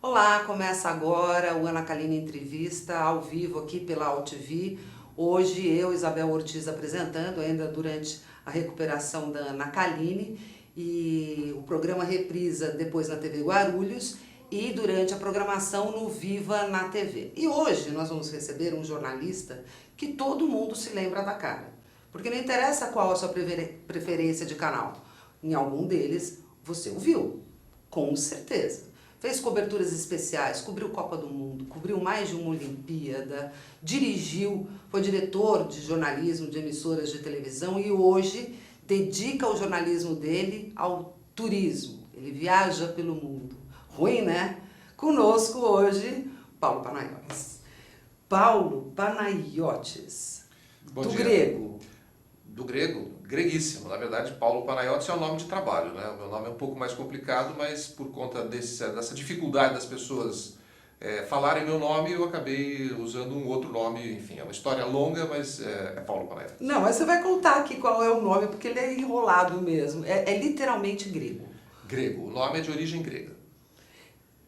Olá, começa agora o Ana Kaline Entrevista, ao vivo aqui pela AltV. Hoje eu, Isabel Ortiz, apresentando, ainda durante a recuperação da Ana Kaline, e o programa reprisa depois na TV Guarulhos e durante a programação no Viva na TV. E hoje nós vamos receber um jornalista que todo mundo se lembra da cara, porque não interessa qual a sua preferência de canal, em algum deles você ouviu, com certeza. Fez coberturas especiais, cobriu Copa do Mundo, cobriu mais de uma Olimpíada, dirigiu, foi diretor de jornalismo de emissoras de televisão e hoje dedica o jornalismo dele ao turismo. Ele viaja pelo mundo. Ruim, né? Conosco hoje, Paulo Panayotis. Paulo Panayotis, Bom do dia. grego. Do grego, greguíssimo. Na verdade, Paulo Panayotis é o nome de trabalho, né? O meu nome é um pouco mais complicado, mas por conta dessa dificuldade das pessoas falarem meu nome, eu acabei usando um outro nome. Enfim, é uma história longa, mas é Paulo Panayotis. Não, mas você vai contar aqui qual é o nome, porque ele é enrolado mesmo. É literalmente grego. Grego. O nome é de origem grega.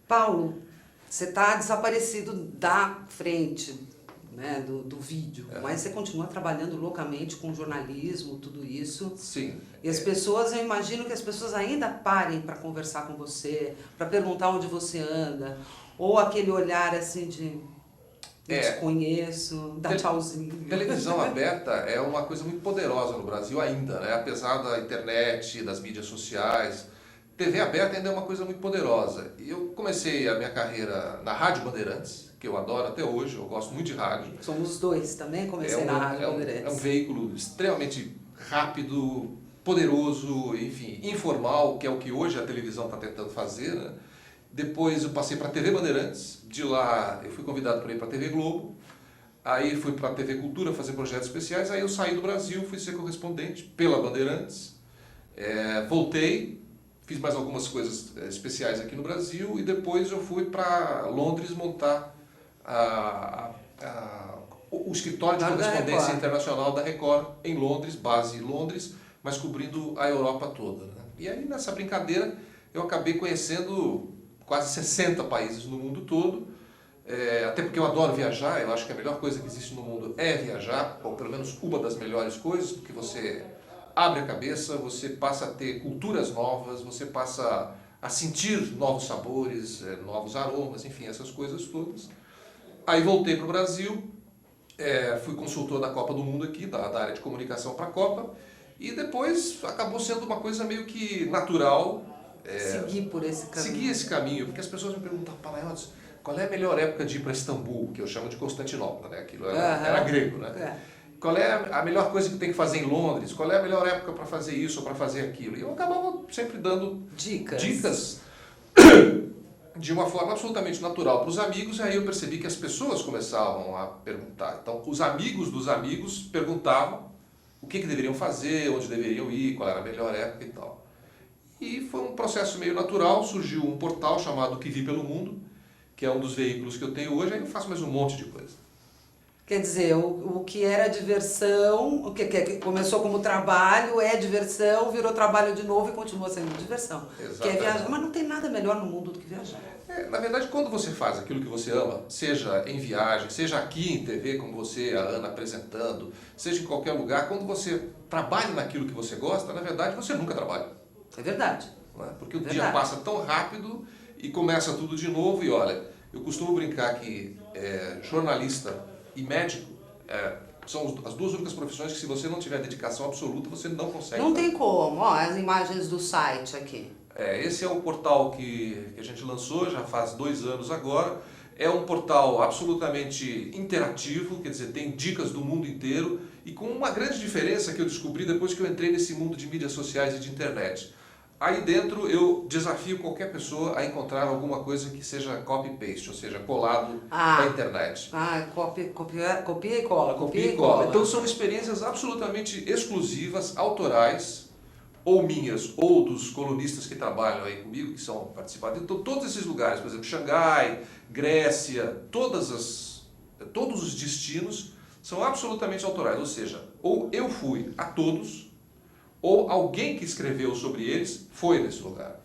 Paulo, você está desaparecido da frente, né, do vídeo, mas você continua trabalhando loucamente com jornalismo, tudo isso. Sim. E as pessoas, eu imagino que as pessoas ainda parem para conversar com você, para perguntar onde você anda, ou aquele olhar assim de eu te conheço, dá tchauzinho. Televisão aberta é uma coisa muito poderosa no Brasil ainda, né? Apesar da internet, das mídias sociais. TV aberta ainda é uma coisa muito poderosa. E eu comecei a minha carreira na Rádio Bandeirantes, que eu adoro até hoje, eu gosto muito de rádio. Somos dois também, comecei na Rádio Bandeirantes. É um veículo extremamente rápido, poderoso, enfim, informal, que é o que hoje a televisão está tentando fazer, né? Depois eu passei para a TV Bandeirantes, de lá eu fui convidado para ir para a TV Globo, aí fui para a TV Cultura fazer projetos especiais, aí eu saí do Brasil, fui ser correspondente pela Bandeirantes, voltei, fiz mais algumas coisas especiais aqui no Brasil e depois eu fui para Londres montar o escritório de correspondência internacional da Record em Londres, base em Londres, mas cobrindo a Europa toda, né? E aí nessa brincadeira eu acabei conhecendo quase 60 países no mundo todo, até porque eu adoro viajar, eu acho que a melhor coisa que existe no mundo é viajar, ou pelo menos uma das melhores coisas, porque você abre a cabeça, você passa a ter culturas novas, você passa a sentir novos sabores, novos aromas, enfim, essas coisas todas. Aí voltei para o Brasil, fui consultor da Copa do Mundo aqui, da área de comunicação para a Copa, e depois acabou sendo uma coisa meio que natural. Seguir por esse caminho. Seguir esse caminho, porque as pessoas me perguntam, Panayotis, qual é a melhor época de ir para Istambul, que eu chamo de Constantinopla, né? Aquilo era grego, né? Qual é a melhor coisa que tem que fazer em Londres? Qual é a melhor época para fazer isso ou para fazer aquilo? E eu acabava sempre dando dicas de uma forma absolutamente natural para os amigos, e aí eu percebi que as pessoas começavam a perguntar. Então, os amigos dos amigos perguntavam o que deveriam fazer, onde deveriam ir, qual era a melhor época e tal. E foi um processo meio natural, surgiu um portal chamado Que Vi Pelo Mundo, que é um dos veículos que eu tenho hoje, aí eu faço mais um monte de coisa. Quer dizer, o que era diversão, o que começou como trabalho, é diversão, virou trabalho de novo e continua sendo diversão. Exatamente. Que é viajar, mas não tem nada melhor no mundo do que viajar. Na verdade, quando você faz aquilo que você ama, seja em viagem, seja aqui em TV, como você, a Ana, apresentando, seja em qualquer lugar, quando você trabalha naquilo que você gosta, na verdade, você nunca trabalha. É verdade. Não é? Porque o dia passa tão rápido e começa tudo de novo. E olha, eu costumo brincar que jornalista e médico são as duas únicas profissões que, se você não tiver dedicação absoluta, você não consegue. Não tem como. Ó, as imagens do site aqui. Esse é o portal que a gente lançou, já faz 2 anos agora. É um portal absolutamente interativo, quer dizer, tem dicas do mundo inteiro e com uma grande diferença que eu descobri depois que eu entrei nesse mundo de mídias sociais e de internet. Aí dentro eu desafio qualquer pessoa a encontrar alguma coisa que seja copy-paste, ou seja, colado na internet. Copia e cola. Copia e cola. Então são experiências absolutamente exclusivas, autorais, ou minhas, ou dos colunistas que trabalham aí comigo, que são participantes. Então todos esses lugares, por exemplo, Xangai, Grécia, todos os destinos são absolutamente autorais, ou seja, ou eu fui a todos, ou alguém que escreveu sobre eles foi nesse lugar.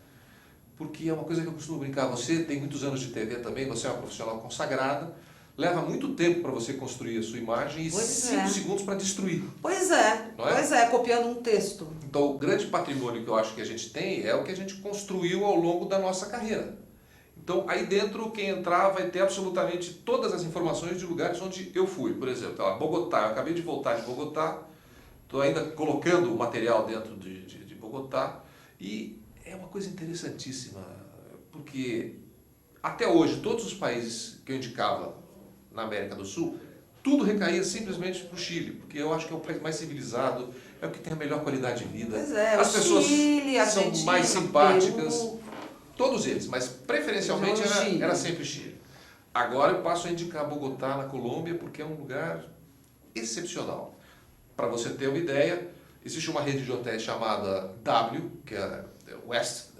porque é uma coisa que eu costumo brincar. Você tem muitos anos de TV também, você é uma profissional consagrada, leva muito tempo para você construir a sua imagem e 5 segundos para destruir. Pois é, copiando um texto. Então, o grande patrimônio que eu acho que a gente tem é o que a gente construiu ao longo da nossa carreira. Então, aí dentro, quem entrar vai ter absolutamente todas as informações de lugares onde eu fui. Por exemplo, Bogotá, eu acabei de voltar de Bogotá, estou ainda colocando o material dentro de Bogotá, e é uma coisa interessantíssima, porque até hoje, todos os países que eu indicava na América do Sul, tudo recaía simplesmente para o Chile, porque eu acho que é o país mais civilizado, é o que tem a melhor qualidade de vida. Pois é, as pessoas Chile, são Argentina, mais simpáticas, Peru. Todos eles, mas preferencialmente era sempre Chile. Agora eu passo a indicar Bogotá, na Colômbia, porque é um lugar excepcional. Para você ter uma ideia, existe uma rede de hotéis chamada W, que é West,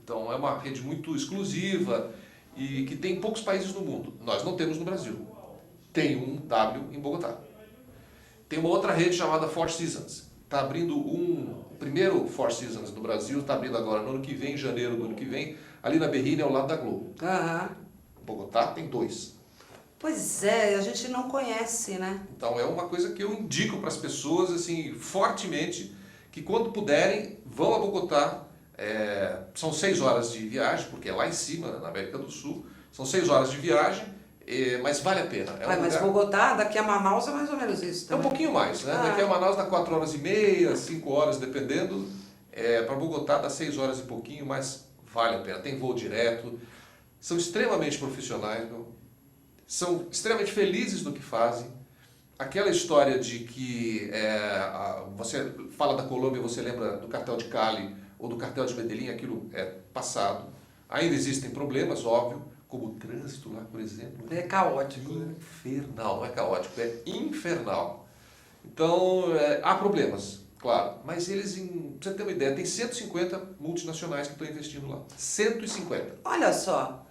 então é uma rede muito exclusiva e que tem poucos países no mundo. Nós não temos no Brasil. Tem um W em Bogotá. Tem uma outra rede chamada Four Seasons. Está abrindo o primeiro Four Seasons no Brasil, está abrindo agora no ano que vem, em janeiro do ano que vem, ali na Berrini, ao lado da Globo. Bogotá tem 2. Pois é, a gente não conhece, né? Então é uma coisa que eu indico para as pessoas, assim, fortemente, que quando puderem, vão a Bogotá. São 6 horas de viagem, porque é lá em cima, na América do Sul. São 6 horas de viagem, mas vale a pena. Mas Bogotá, daqui a Manaus é mais ou menos isso também. É um pouquinho mais, né? Daqui a Manaus dá 4 horas e meia, 5 horas, dependendo. Para Bogotá dá 6 horas e pouquinho, mas vale a pena. Tem voo direto. São extremamente profissionais, são extremamente felizes no que fazem. Aquela história de que você fala da Colômbia, você lembra do cartel de Cali ou do cartel de Medellín, aquilo é passado. Ainda existem problemas, óbvio, como o trânsito lá, por exemplo. É caótico. Infernal, não é caótico, é infernal. Então, há problemas, claro, mas eles, pra você ter uma ideia, tem 150 multinacionais que estão investindo lá. 150. Olha só.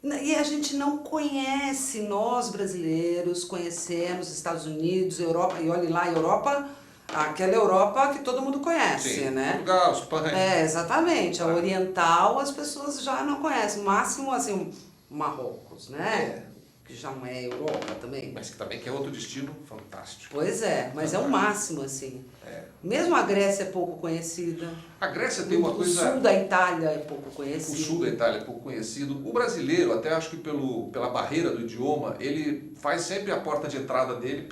E a gente não conhece, nós brasileiros conhecemos Estados Unidos, Europa, e olhe lá, Europa, aquela Europa que todo mundo conhece, Sim, né? Portugal, Espanha. Exatamente. A oriental as pessoas já não conhecem. O máximo, assim, Marrocos, né? Que já não é Europa também. Mas que também que é outro destino fantástico. Pois é, mas é o máximo, assim. Mesmo a Grécia é pouco conhecida. A Grécia tem uma coisa... O sul da Itália é pouco conhecido. O sul da Itália é pouco conhecido. O brasileiro, até acho que pela barreira do idioma, ele faz sempre a porta de entrada dele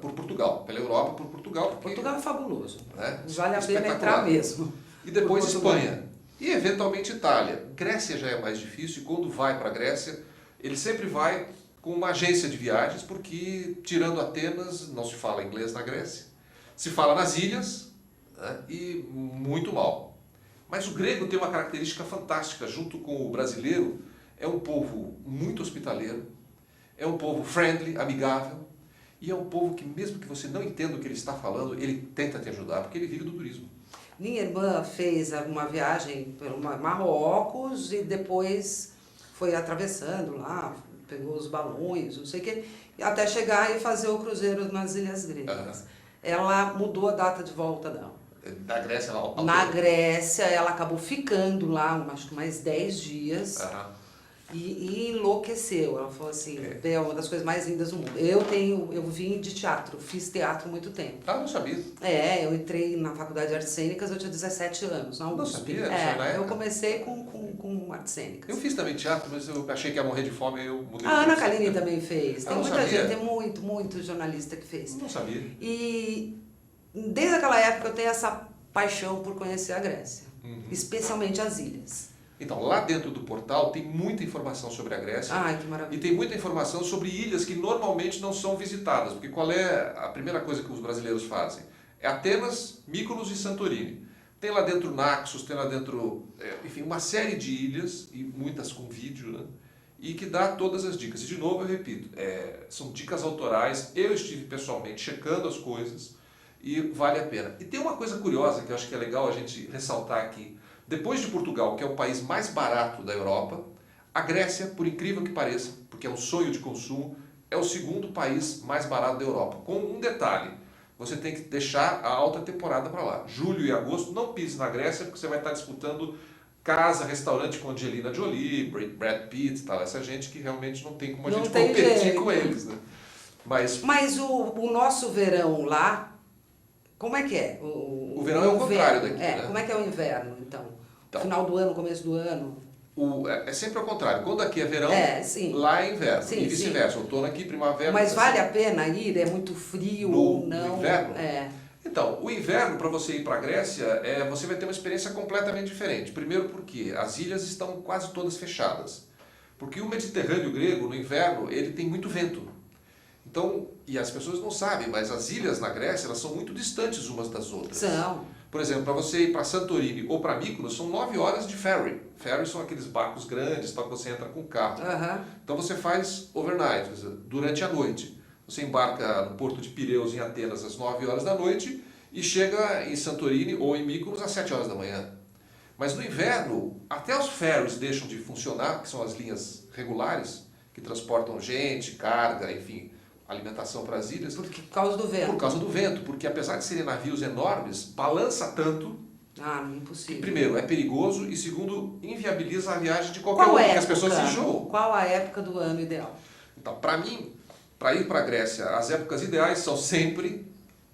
por Portugal. Pela Europa, por Portugal. Porque, Portugal é fabuloso. Né? Vale a pena entrar mesmo. E depois Espanha. E eventualmente Itália. Grécia já é mais difícil e quando vai para a Grécia, ele sempre vai com uma agência de viagens, porque tirando Atenas, não se fala inglês na Grécia. Se fala nas ilhas, né, e muito mal. Mas o grego tem uma característica fantástica, junto com o brasileiro, é um povo muito hospitaleiro, é um povo friendly, amigável, e é um povo que mesmo que você não entenda o que ele está falando, ele tenta te ajudar, porque ele vive do turismo. Minha irmã fez uma viagem pelo Marrocos e depois foi atravessando lá, pegou os balões, não sei o quê, até chegar e fazer o cruzeiro nas Ilhas Gregas. Ela mudou a data de volta dela. Na Grécia, ela Na Grécia, ela acabou ficando lá, acho que mais 10 dias. E enlouqueceu. Ela falou assim, é uma das coisas mais lindas do mundo. Eu vim de teatro, fiz teatro há muito tempo. Ah, não sabia. Eu entrei na faculdade de artes cênicas, eu tinha 17 anos, na USP. Não sabia? Eu comecei com artes cênicas. Eu fiz também teatro, mas eu achei que ia morrer de fome e eu mudei. A Ana Kaline também fez. Tem muita sabia. gente, tem muito jornalista que fez. Não sabia. E desde aquela época eu tenho essa paixão por conhecer a Grécia, especialmente as ilhas. Então, lá dentro do portal tem muita informação sobre a Grécia. Ai, que maravilha. E tem muita informação sobre ilhas que normalmente não são visitadas. Porque qual é a primeira coisa que os brasileiros fazem? É Atenas, Mykonos e Santorini. Tem lá dentro Naxos, tem lá dentro, enfim, uma série de ilhas, e muitas com vídeo, né? E que dá todas as dicas. E de novo eu repito, são dicas autorais, eu estive pessoalmente checando as coisas e vale a pena. E tem uma coisa curiosa que eu acho que é legal a gente ressaltar aqui. Depois de Portugal, que é o país mais barato da Europa, a Grécia, por incrível que pareça, porque é um sonho de consumo, é o segundo país mais barato da Europa. Com um detalhe, você tem que deixar a alta temporada para lá. Julho e agosto, não pise na Grécia, porque você vai estar disputando casa, restaurante com Angelina Jolie, Brad Pitt, tal, essa gente que realmente não tem como a gente tem competir jeito. com eles, né? Mas o nosso verão lá, como é que é? O verão é o contrário daqui, né? Como é que é o inverno, então? Então, Final do ano, começo do ano? É sempre ao contrário. Quando aqui é verão, Sim. lá é inverno. Sim, e vice-versa. Outono aqui, primavera. Mas vale assim. a pena ir? É muito frio No ou não? inverno? É. Então, o inverno, para você ir para a Grécia, você vai ter uma experiência completamente diferente. Primeiro porque as ilhas estão quase todas fechadas. Porque o Mediterrâneo grego, no inverno, ele tem muito vento. Então, e as pessoas não sabem, mas as ilhas na Grécia, elas são muito distantes umas das outras. São. Por exemplo, para você ir para Santorini ou para Mykonos, são 9 horas de ferry. Ferry são aqueles barcos grandes, tal, que você entra com carro. Então você faz overnight, durante a noite. Você embarca no porto de Pireus, em Atenas, às 9 horas da noite e chega em Santorini ou em Mykonos às 7 horas da manhã. Mas no inverno, até os ferries deixam de funcionar, que são as linhas regulares, que transportam gente, carga, enfim, alimentação para as ilhas. Por causa do vento? Por causa do vento, porque apesar de serem navios enormes, balança tanto. Impossível. Que, primeiro, é perigoso e segundo, inviabiliza a viagem de qualquer um, porque as pessoas se enjoam. Qual a época do ano ideal? Então, para mim, para ir para a Grécia, as épocas ideais são sempre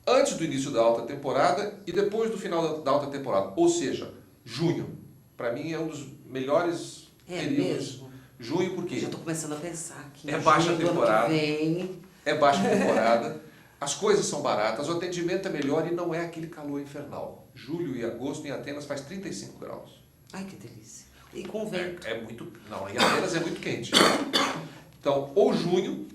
antes do início da alta temporada e depois do final da alta temporada. Ou seja, junho. Para mim é um dos melhores períodos. Mesmo? Junho, porque já estou começando a pensar aqui. É baixa junho temporada. Do ano que vem. É baixa temporada. As coisas são baratas, o atendimento é melhor e não é aquele calor infernal. Julho e agosto em Atenas faz 35 graus. Ai, que delícia. E com vento. É muito... Não, em Atenas é muito quente. Então, ou junho,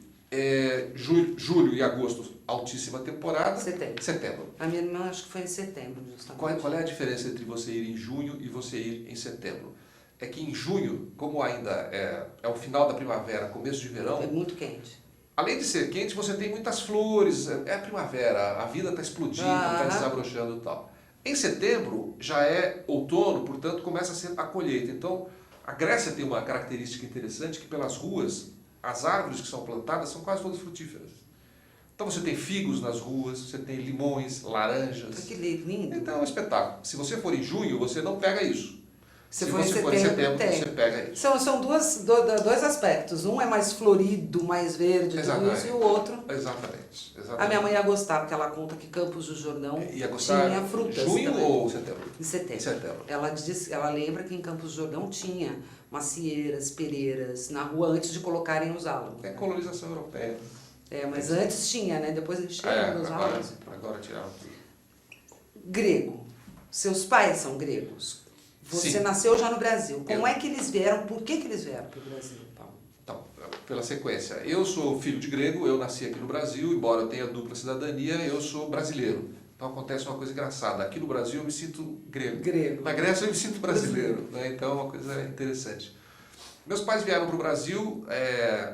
julho e agosto, altíssima temporada. Setembro. A minha irmã acho que foi em setembro, justamente. Qual é a diferença entre você ir em junho e você ir em setembro? É que em junho, como ainda é o final da primavera, começo de verão... É muito quente. Além de ser quente, você tem muitas flores, é a primavera, a vida está explodindo, está desabrochando e tal. Em setembro já é outono, portanto começa a ser a colheita. Então a Grécia tem uma característica interessante que pelas ruas, as árvores que são plantadas são quase todas frutíferas. Então você tem figos nas ruas, você tem limões, laranjas. Que lindo. Então é um espetáculo. Se você for em junho, você não pega isso. Se você for em setembro, você pega isso. São dois aspectos. Um é mais florido, mais verde, tudo isso, e o outro... Exatamente. A minha mãe ia gostar, porque ela conta que Campos do Jordão tinha frutas. Junho também. ou setembro? Em setembro. Em setembro. Ela lembra que em Campos do Jordão tinha macieiras, pereiras, na rua antes de colocarem os álamos. É colonização europeia. Mas antes tinha, né? Depois encheram os álamos. Agora tiraram tudo. Grego. Seus pais são gregos. Você Sim. nasceu já no Brasil. Como é que eles vieram? Por que eles vieram para o Brasil, Paulo? Então, pela sequência. Eu sou filho de grego, eu nasci aqui no Brasil, embora eu tenha dupla cidadania, eu sou brasileiro. Então acontece uma coisa engraçada. Aqui no Brasil eu me sinto grego. Na Grécia eu me sinto brasileiro. Né? Então é uma coisa interessante. Meus pais vieram para o Brasil,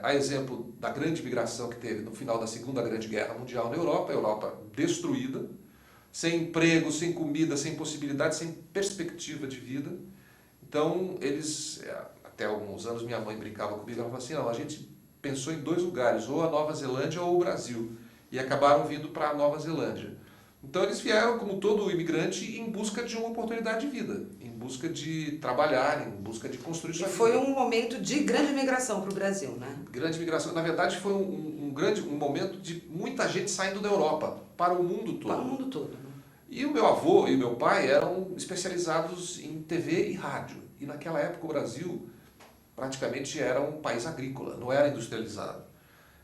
a exemplo da grande migração que teve no final da Segunda Grande Guerra Mundial na Europa, a Europa destruída, sem emprego, sem comida, sem possibilidade, sem perspectiva de vida. Então, eles, até alguns anos, minha mãe brincava comigo, ela falava assim, não, a gente pensou em 2 lugares, ou a Nova Zelândia ou o Brasil, e acabaram vindo para a Nova Zelândia. Então, eles vieram, como todo imigrante, em busca de uma oportunidade de vida, em busca de trabalhar, em busca de construir sua vida. Foi um momento de grande migração para o Brasil, né? Grande migração. Na verdade, foi um momento de muita gente saindo da Europa para o mundo todo. Para o mundo todo, né? E o meu avô e o meu pai eram especializados em TV e rádio. E naquela época o Brasil praticamente era um país agrícola, não era industrializado.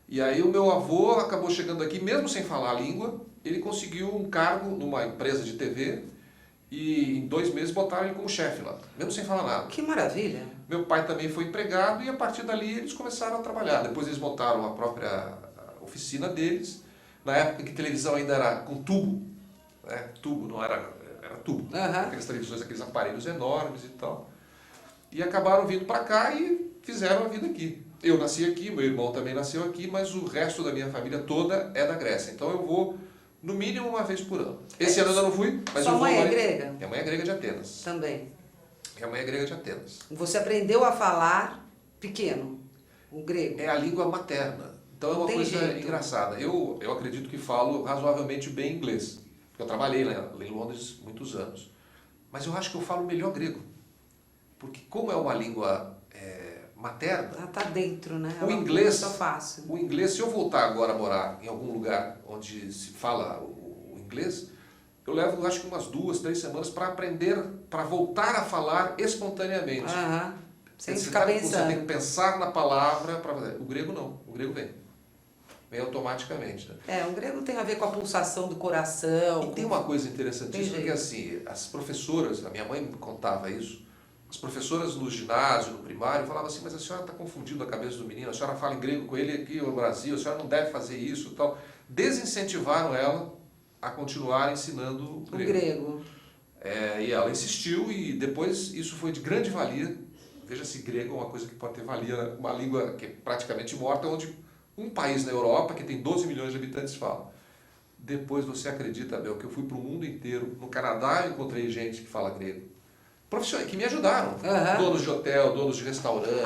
E aí o meu avô acabou chegando aqui, mesmo sem falar a língua, ele conseguiu um cargo numa empresa de TV e em 2 meses botaram ele como chefe lá, mesmo sem falar nada. Que maravilha! Meu pai também foi empregado e a partir dali eles começaram a trabalhar. Depois eles montaram a própria oficina deles, na época que televisão ainda era com tubo. Tubo, não era tubo. Aquelas televisões, aqueles aparelhos enormes e tal. E acabaram vindo para cá e fizeram a vida aqui. Eu nasci aqui, meu irmão também nasceu aqui, mas o resto da minha família toda é da Grécia. Então eu vou, no mínimo, 1 vez por ano. Esse ano eu ainda não fui, mas Sua eu vou... mãe é grega? Minha mãe é grega de Atenas. Também. Minha mãe é grega de Atenas. Você aprendeu a falar pequeno, o grego? É a língua materna. Então é uma coisa engraçada. Eu acredito que falo razoavelmente bem inglês. Eu trabalhei lá em Londres muitos anos. Mas eu acho que eu falo melhor grego. porque como é uma língua materna... Ela está dentro, né? O inglês, fácil. o inglês, se eu voltar agora a morar em algum lugar onde se fala o inglês, eu levo, acho que umas 2, 3 semanas para aprender, para voltar a falar espontaneamente. Sem ficar pensando. Você tem que pensar na palavra para fazer. O grego não, o grego vem. Vem automaticamente. Né? O grego tem a ver com a pulsação do coração. E tem uma coisa interessantíssima, que assim, as professoras, a minha mãe me contava isso, as professoras no ginásio, no primário, falavam assim, mas a senhora está confundindo a cabeça do menino, a senhora fala em grego com ele aqui no Brasil, a senhora não deve fazer isso e tal. Desincentivaram ela a continuar ensinando o grego. E ela insistiu e depois isso foi de grande valia. Veja-se, grego é uma coisa que pode ter valia, uma língua que é praticamente morta, onde um país na Europa, que tem 12 milhões de habitantes, fala. Depois você acredita, Abel, que eu fui para o mundo inteiro, no Canadá eu encontrei gente que fala grego. Profissionais que me ajudaram, donos de hotel, donos de restaurantes.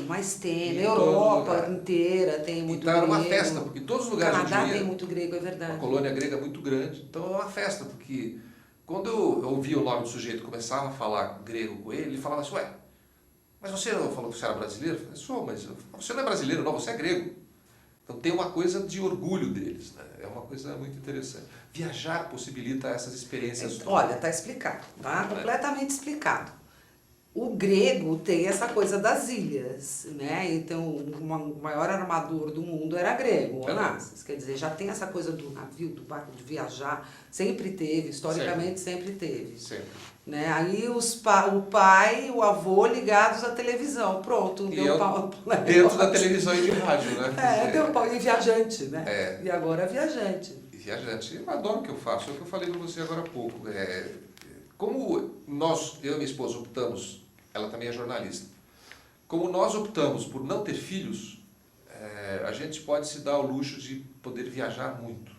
Mas tem. Na Europa inteira tem muito grego. Então era uma festa, porque todos os lugares onde Canadá tem muito grego, é verdade. Uma colônia grega muito grande, então é uma festa, porque quando eu ouvia o nome do sujeito e começava a falar grego com ele falava assim, ué, mas você não falou que você era brasileiro? Eu falei, sou, mas você não é brasileiro, não, você é grego. Então tem uma coisa de orgulho deles, né? É uma coisa muito interessante. Viajar possibilita essas experiências. Olha, está explicado, tá? Completamente explicado. O grego tem essa coisa das ilhas, né? Então, o maior armador do mundo era grego, Onassis. Quer dizer, já tem essa coisa do navio, do barco, de viajar. Sempre teve, historicamente sempre teve. Sempre. Né? Aí o pai e o avô ligados à televisão. Pronto, deu pau. Dentro da televisão e de rádio, né? Deu pau. E viajante, né? E agora é viajante. Viajante. Eu adoro o que eu faço. É o que eu falei para você agora há pouco. Como eu e minha esposa optamos, ela também é jornalista, como nós optamos por não ter filhos, a gente pode se dar o luxo de poder viajar muito.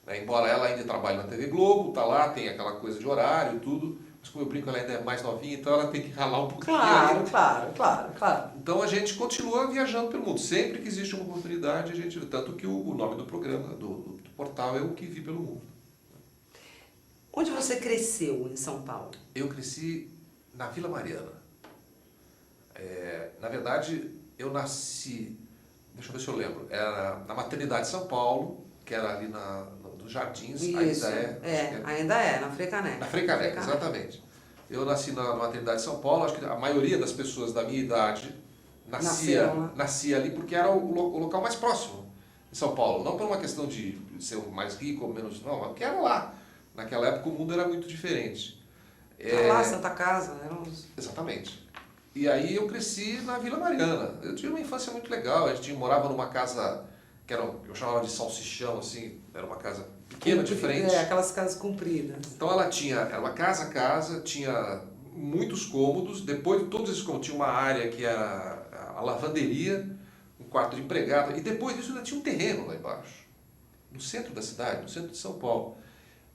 Né? Embora ela ainda trabalhe na TV Globo, está lá, tem aquela coisa de horário e tudo, mas como eu brinco, ela ainda é mais novinha, então ela tem que ralar um pouquinho. Claro. Então a gente continua viajando pelo mundo. Sempre que existe uma oportunidade, tanto que o nome do programa, do portal, é O Que Vi Pelo Mundo. Onde você cresceu em São Paulo? Eu cresci na Vila Mariana. Na verdade, eu nasci, deixa eu ver se eu lembro, era na Maternidade de São Paulo, que era ali nos Jardins, Isso, ainda é, na Frei Caneca. Na Frei Caneca, exatamente. Eu nasci na Maternidade de São Paulo, acho que a maioria das pessoas da minha idade nascia ali porque era o local mais próximo de São Paulo. Não por uma questão de ser o mais rico ou menos, não, mas porque era lá. Naquela época o mundo era muito diferente. Lá, Santa Casa, Exatamente. E aí eu cresci na Vila Mariana. Eu tive uma infância muito legal. A gente morava numa casa que eu chamava de salsichão, assim, era uma casa pequena de frente. Aquelas casas compridas. Então ela era uma casa, tinha muitos cômodos. Depois de todos esses cômodos tinha uma área que era a lavanderia, um quarto de empregada. E depois disso ainda tinha um terreno lá embaixo, no centro da cidade, no centro de São Paulo.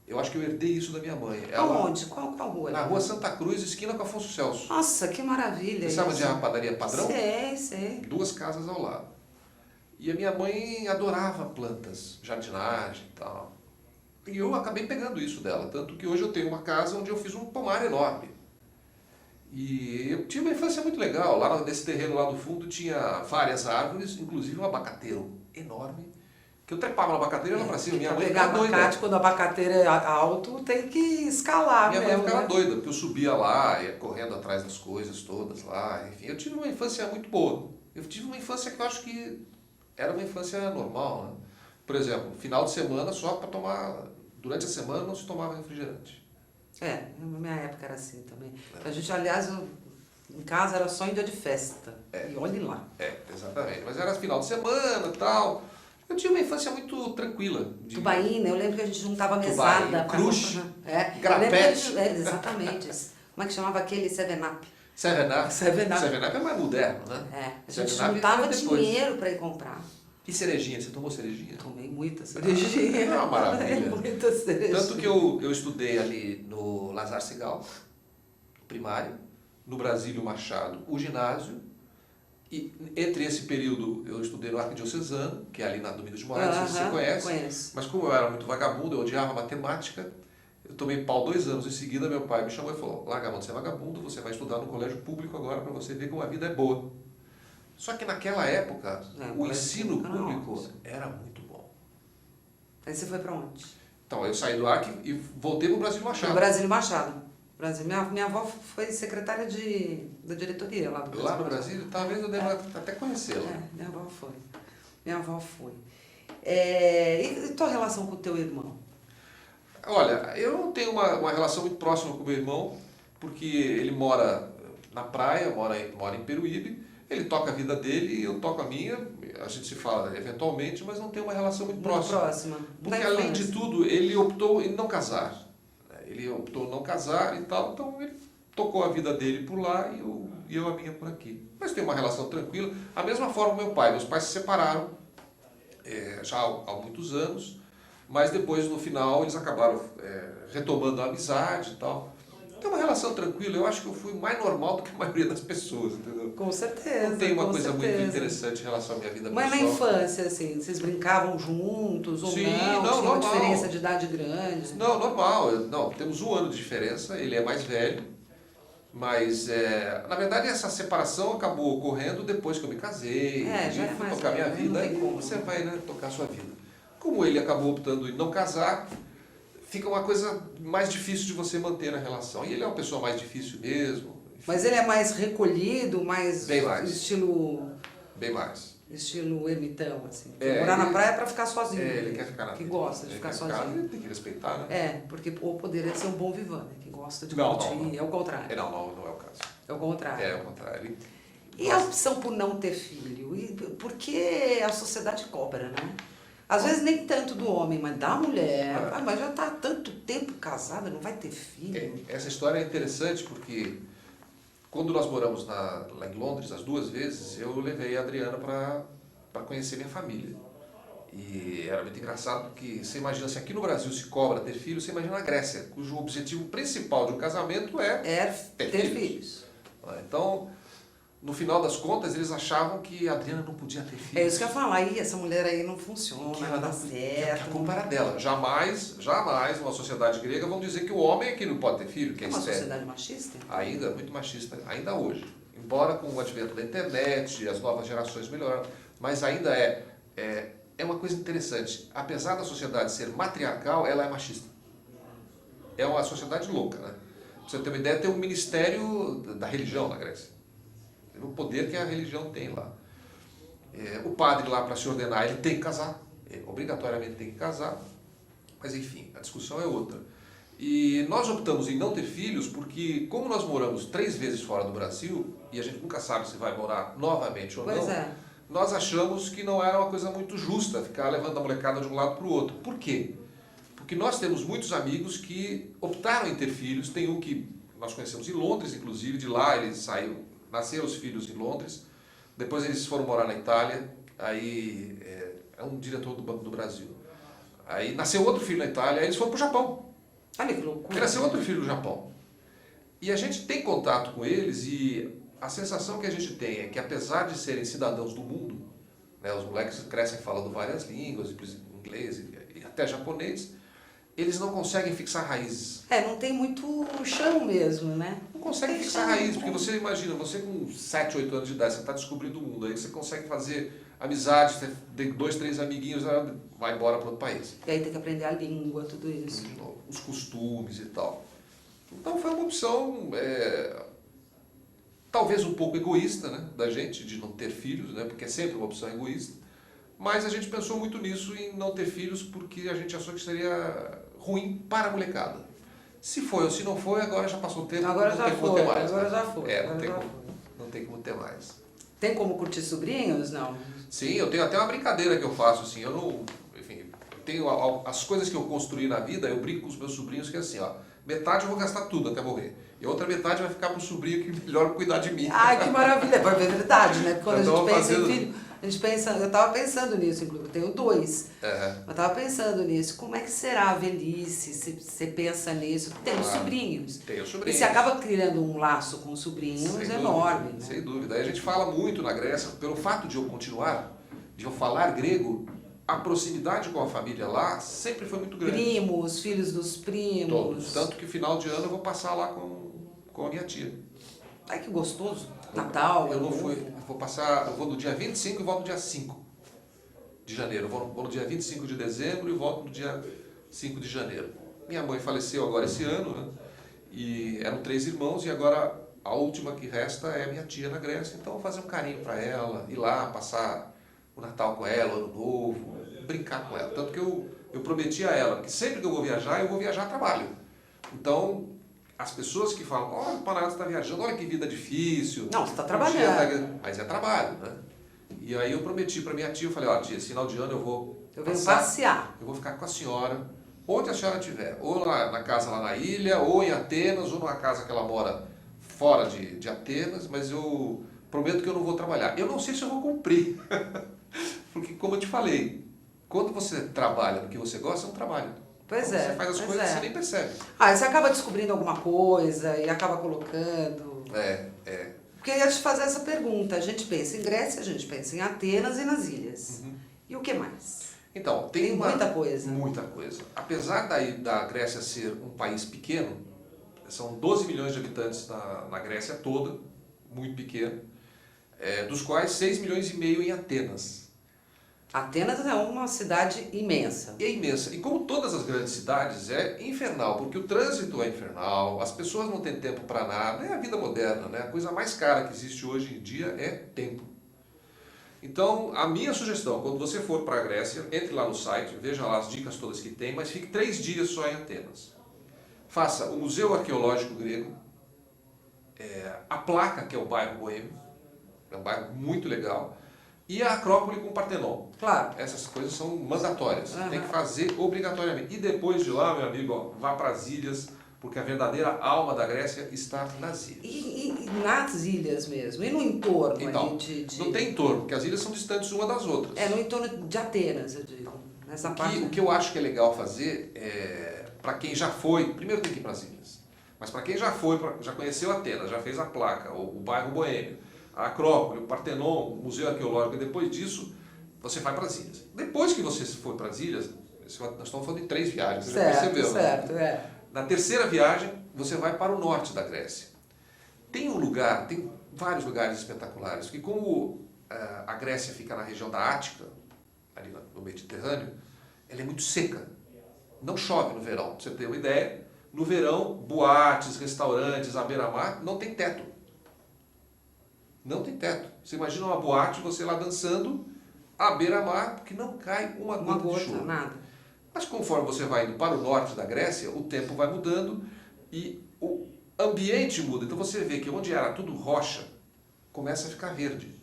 Eu acho que eu herdei isso da minha mãe. Aonde? Qual rua? Na rua Santa Cruz, esquina com Afonso Celso. Nossa, que maravilha. Você sabe onde é a padaria Padrão? Sei. 2 casas ao lado. E a minha mãe adorava plantas, jardinagem e tal. E eu acabei pegando isso dela. Tanto que hoje eu tenho uma casa onde eu fiz um pomar enorme. E eu tive uma infância muito legal. Lá nesse terreno lá do fundo tinha várias árvores, inclusive um abacateiro enorme. Que eu trepava no abacateiro e ia lá pra cima. Minha mãe ficava doida. Abacate, quando o abacateiro é alto, tem que escalar mesmo. Minha mãe ficava doida, porque eu subia lá, ia correndo atrás das coisas todas lá. Enfim, eu tive uma infância muito boa. Eu tive uma infância que eu acho que era uma infância normal. Né? Por exemplo, final de semana só para tomar... Durante a semana não se tomava refrigerante. Na minha época era assim também. A gente, aliás, em casa era só em dia de festa. E olhe lá. Exatamente. Mas era final de semana e tal... Eu tive uma infância muito tranquila. Tubaína, eu lembro que a gente juntava mesada. Crush, grapete. Exatamente. Como é que chamava aquele 7-Up? 7-Up é mais moderno, né? A gente juntava dinheiro para ir comprar. E cerejinha? Você tomou cerejinha? Tomei muita cerejinha. É uma maravilha. Muita cerejinha. Tanto que eu estudei ali no Lazar Segal, primário, no Brasílio Machado, o ginásio. E entre esse período eu estudei no Arquidiocesano, que é ali na Domingos de Moraes, não sei se você conhece. Conheço. Mas como eu era muito vagabundo, eu odiava matemática, Eu tomei pau 2 anos em seguida, meu pai me chamou e falou, larga a mão de ser vagabundo, você vai estudar no colégio público agora para você ver como a vida é boa. Só que naquela época, o ensino público era muito bom. Aí você foi para onde? Então, eu saí do Acre e voltei para o Brasílio Machado. No Brasílio Machado. Brasil. Minha avó foi secretária da diretoria lá do Brasílio. Lá no Brasílio? Talvez eu deva até conhecê-la. Minha avó foi. Minha avó foi. E tua relação com o teu irmão? Olha, eu tenho uma relação muito próxima com o meu irmão, porque ele mora na praia, mora em Peruíbe, ele toca a vida dele e eu toco a minha, a gente se fala eventualmente, mas não tem uma relação muito próxima. Porque além de tudo, ele optou em não casar. Ele optou em não casar e tal, então ele tocou a vida dele por lá e eu a minha por aqui. Mas tem uma relação tranquila. A mesma forma meu pai, meus pais se separaram já há muitos anos, mas depois no final eles acabaram retomando a amizade e tal. Tem uma relação tranquila, eu acho que eu fui mais normal do que a maioria das pessoas, entendeu? Com certeza. Não tem uma coisa muito interessante em relação à minha vida pessoal. Mas na infância, assim, vocês brincavam juntos ou Sim, não? não, Tinha uma normal. diferença de idade grande? Não, normal. Não, temos 1 ano de diferença, ele é mais velho, mas na verdade essa separação acabou ocorrendo depois que eu me casei, já fui mais tocar minha velho, vida, não tem e como. você vai tocar a sua vida. Como ele acabou optando em não casar, fica uma coisa mais difícil de você manter a relação. E ele é uma pessoa mais difícil mesmo. Enfim. Mas ele é mais recolhido, Bem mais. estilo... Bem mais. Estilo ermitão, assim. É, morar na ele- praia é pra ficar sozinho. Ele quer ficar na Que vida. gosta de Ele ficar quer sozinho. Ele tem que respeitar, né? Porque poderia ser um bom vivant, né? Que gosta de Não, curtir. não. É o contrário. Não é o caso. É o contrário. É o contrário. E a opção por não ter filho? Porque a sociedade cobra, né? Às vezes nem tanto do homem, mas da mulher. Mas já está há tanto tempo casada, não vai ter filho. Essa história é interessante porque quando nós moramos lá em Londres, as 2 vezes, eu levei a Adriana para conhecer minha família. E era muito engraçado porque você imagina, se aqui no Brasil se cobra ter filho, você imagina na Grécia, cujo objetivo principal de um casamento é ter filhos. Então, no final das contas, eles achavam que a Adriana não podia ter filhos. É isso que eu ia falar, essa mulher aí não funciona, Que não dá Que certo. a culpa era dela. Jamais, numa sociedade grega, vão dizer que o homem é que não pode ter filho, que é uma estéril. sociedade machista? Ainda, muito machista, ainda hoje. Embora com o advento da internet, as novas gerações melhoraram, mas ainda é uma coisa interessante. Apesar da sociedade ser matriarcal, ela é machista. É uma sociedade louca, né? Pra você ter uma ideia, tem um ministério da religião na Grécia. O poder que a religião tem lá. O padre lá, para se ordenar, ele tem que casar. Ele obrigatoriamente tem que casar. Mas enfim, a discussão é outra. E nós optamos em não ter filhos porque, como nós moramos 3 vezes fora do Brasil, e a gente nunca sabe se vai morar novamente ou não, nós achamos que não era uma coisa muito justa ficar levando a molecada de um lado para o outro. Por quê? Porque nós temos muitos amigos que optaram em ter filhos. Tem um que nós conhecemos em Londres, inclusive, de lá ele saiu, nasceram os filhos em Londres, depois eles foram morar na Itália, aí é um diretor do Banco do Brasil. Aí nasceu outro filho na Itália, aí eles foram para o Japão. Olha que loucura. Nasceu outro filho no Japão. E a gente tem contato com eles e a sensação que a gente tem é que, apesar de serem cidadãos do mundo, né, os moleques crescem falando várias línguas, inglês e até japonês, eles não conseguem fixar raízes. Não tem muito chão mesmo, né? Não conseguem fixar raízes, porque você imagina, você com 7, 8 anos de idade, você está descobrindo o mundo, aí você consegue fazer amizade, você tem 2, 3 amiguinhos, vai embora para outro país. E aí tem que aprender a língua, tudo isso. Os costumes e tal. Então foi uma opção, talvez um pouco egoísta, né, da gente, de não ter filhos, né, porque é sempre uma opção egoísta, mas a gente pensou muito nisso, em não ter filhos, porque a gente achou que seria ruim para a molecada. Se foi ou se não foi, agora já passou o tempo, agora não já tem como foi, ter mais. agora né? já foi. Não tem como ter mais. Tem como curtir sobrinhos? Não. Sim, eu tenho até uma brincadeira que eu faço, assim, eu não... Enfim, eu tenho as coisas que eu construí na vida, eu brinco com os meus sobrinhos que é assim, ó, metade eu vou gastar tudo até morrer. E a outra metade vai ficar pro sobrinho que melhor cuidar de mim. Ai, que maravilha. É verdade, né? Quando a gente pensa fazendo... em filho, a gente pensa... Eu estava pensando nisso, inclusive. Eu tenho 2. Eu estava pensando nisso. Como é que será a velhice? Se você pensa nisso. Tem os sobrinhos. Tem os sobrinhos. E você acaba criando um laço com os sobrinhos enorme. Sem dúvida. Aí a gente fala muito na Grécia, pelo fato de eu continuar, de eu falar grego, a proximidade com a família lá sempre foi muito grande. Primos, filhos dos primos. Todos. Tanto que final de ano eu vou passar lá com a minha tia. Ai, que gostoso. Natal. Eu vou no dia 25 e volto no dia 5 de janeiro. Eu vou no dia 25 de dezembro e volto no dia 5 de janeiro. Minha mãe faleceu agora esse ano, né? E eram 3 irmãos e agora a última que resta é minha tia na Grécia. Então eu vou fazer um carinho para ela, ir lá, passar o Natal com ela, o Ano Novo, brincar com ela. Tanto que eu prometi a ela que sempre que eu vou viajar a trabalho. Então, as pessoas que falam, olha, o Panayiotis está viajando, olha que vida difícil. Não, você está trabalhando. Mas é trabalho, né? E aí eu prometi para minha tia, eu falei, ó, tia, esse final de ano eu vou venho passear. Eu vou ficar com a senhora, onde a senhora estiver. Ou na casa lá na ilha, ou em Atenas, ou numa casa que ela mora fora de Atenas, mas eu prometo que eu não vou trabalhar. Eu não sei se eu vou cumprir. Porque, como eu te falei, quando você trabalha no que você gosta, é um trabalho. Pois então, é. Você faz as coisas e você nem percebe. Você acaba descobrindo alguma coisa e acaba colocando. Porque eu ia te fazer essa pergunta. A gente pensa em Grécia, a gente pensa em Atenas e nas ilhas. Uhum. E o que mais? Então, tem muita coisa. Muita coisa. Apesar da Grécia ser um país pequeno, são 12 milhões de habitantes na Grécia toda, muito pequeno, dos quais 6 milhões e meio em Atenas. Atenas é uma cidade imensa. É imensa. E como todas as grandes cidades, é infernal, porque o trânsito é infernal, as pessoas não têm tempo para nada, é a vida moderna, né? A coisa mais cara que existe hoje em dia é tempo. Então, a minha sugestão, quando você for para a Grécia, entre lá no site, veja lá as dicas todas que tem, mas fique 3 dias só em Atenas. Faça o Museu Arqueológico Grego, a Placa, que é o bairro boêmio, é um bairro muito legal, e a Acrópole com o Partenon. Claro. Essas coisas são mandatórias, Uhum. Tem que fazer obrigatoriamente. E depois de lá, meu amigo, vá para as ilhas, porque a verdadeira alma da Grécia está nas ilhas. E nas ilhas mesmo? E no entorno? Então, ali não tem entorno, porque as ilhas são distantes uma das outras. No entorno de Atenas, eu digo. Nessa parte. O que eu acho que é legal fazer, para quem já foi, primeiro tem que ir para as ilhas, mas para quem já foi, já conheceu Atenas, já fez a Placa, o bairro boêmio, a Acrópole, o Partenon, o Museu Arqueológico, e depois disso, você vai para as ilhas. Depois que você for para as ilhas, nós estamos falando de 3 viagens, você já percebeu, certo, né? Na terceira viagem, você vai para o norte da Grécia. Tem vários lugares espetaculares, porque como a Grécia fica na região da Ática, ali no Mediterrâneo, ela é muito seca. Não chove no verão, pra você ter uma ideia. No verão, boates, restaurantes, à beira-mar, não tem teto. Não tem teto. Você imagina uma boate, você lá dançando à beira-mar, porque não cai uma gota de chuva. Nada. Mas conforme você vai indo para o norte da Grécia, o tempo vai mudando e o ambiente muda. Então você vê que onde era tudo rocha, começa a ficar verde.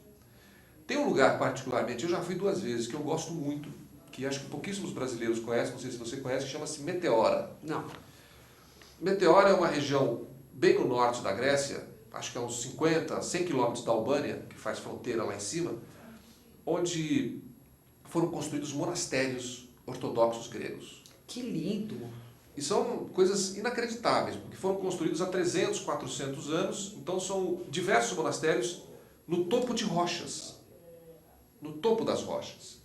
Tem um lugar particularmente, eu já fui 2 vezes, que eu gosto muito, que acho que pouquíssimos brasileiros conhecem, não sei se você conhece, que chama-se Meteora. Não. Meteora é uma região bem no norte da Grécia, acho que é uns 50, 100 quilômetros da Albânia, que faz fronteira lá em cima, onde foram construídos monastérios ortodoxos gregos. Que lindo! E são coisas inacreditáveis, porque foram construídos há 300, 400 anos, então são diversos monastérios no topo de rochas, no topo das rochas.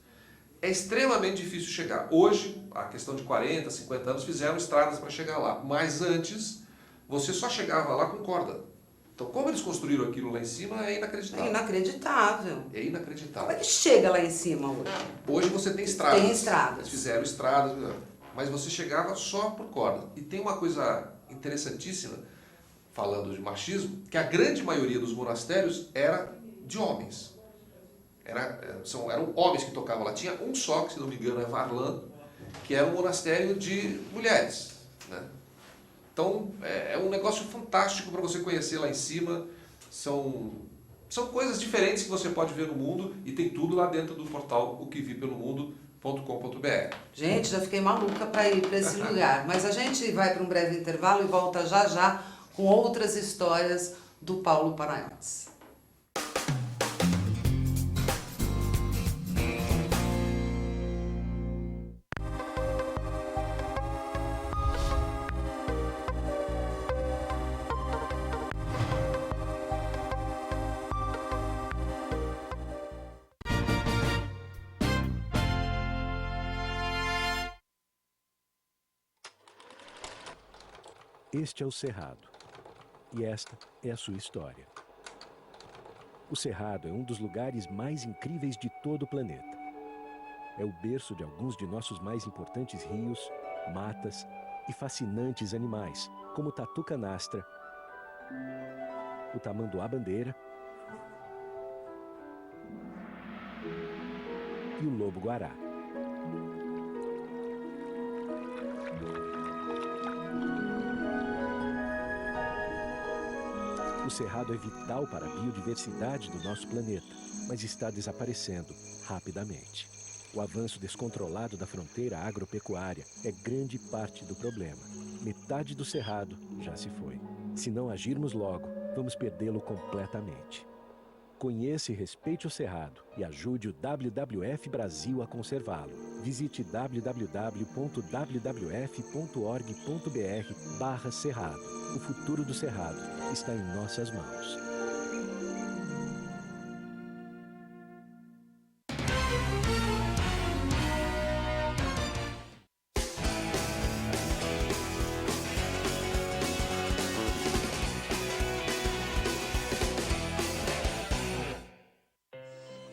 É extremamente difícil chegar. Hoje, a questão de 40, 50 anos, fizeram estradas para chegar lá, mas antes você só chegava lá com corda. Então, como eles construíram aquilo lá em cima, é inacreditável. É inacreditável. É inacreditável. Como é que chega lá em cima hoje? Hoje você tem estradas. Tem estradas. Eles fizeram estradas, mas você chegava só por corda. E tem uma coisa interessantíssima, falando de machismo, que a grande maioria dos monastérios era de homens. Eram homens que tocavam lá. Tinha um só, que se não me engano é Varlan, que era um monastério de mulheres, né? Então, é um negócio fantástico para você conhecer lá em cima. São coisas diferentes que você pode ver no mundo e tem tudo lá dentro do portal oquevipelomundo.com.br. Gente, já fiquei maluca para ir para esse lugar. Mas a gente vai para um breve intervalo e volta já já com outras histórias do Paulo Panayiotis. Este é o Cerrado. E esta é a sua história. O Cerrado é um dos lugares mais incríveis de todo o planeta. É o berço de alguns de nossos mais importantes rios, matas e fascinantes animais, como o tatu canastra, o tamanduá-bandeira e o lobo-guará. O Cerrado é vital para a biodiversidade do nosso planeta, mas está desaparecendo rapidamente. O avanço descontrolado da fronteira agropecuária é grande parte do problema. Metade do Cerrado já se foi. Se não agirmos logo, vamos perdê-lo completamente. Conheça e respeite o Cerrado e ajude o WWF Brasil a conservá-lo. Visite www.wwf.org.br/Cerrado. O futuro do Cerrado está em nossas mãos.